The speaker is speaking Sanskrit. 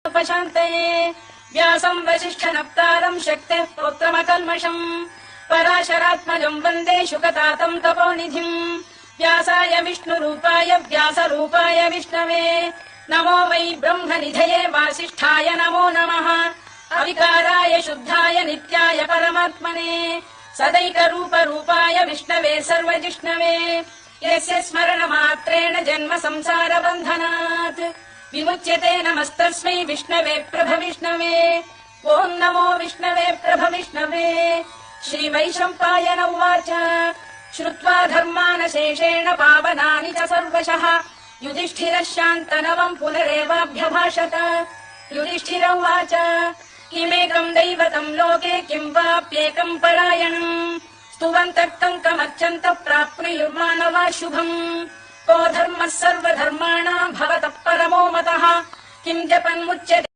उपशान्तये व्यासम् वसिष्ठनप्तारम् शक्तेः पौत्रमकल्मषम् पराशरात्मजम् वन्दे शुकतातम् तपोनिधिम् व्यासाय विष्णुरूपाय व्यासरूपाय विष्णवे नमो वै ब्रह्मनिधये वासिष्ठाय नमो नमः अविकाराय शुद्धाय नित्याय परमात्मने सदैकरूपरूपाय विष्णवे सर्वजिष्णवे यस्य स्मरणमात्रेण जन्म संसारबन्धनात् विमुच्यते नमस्तस्मै विष्णवे प्रभविष्णवे ॐ नमो विष्णवे प्रभविष्णवे श्रीवैशम्पायन उवाच श्रुत्वा धर्मानशेषेण पावनानि च सर्वशः युधिष्ठिरः शान्तनवम् पुनरेवाभ्यभाषत युधिष्ठिर उवाच किमेकम् दैवतम् लोके किम् वाप्येकम् परायणम् स्तुवन्तः कङ्कमर्चन्तः प्राप्नुयुर्मानवा शुभम् को धर्मः सर्वधर्माणाम् भवतः परमो मतः किम् जपन्मुच्यते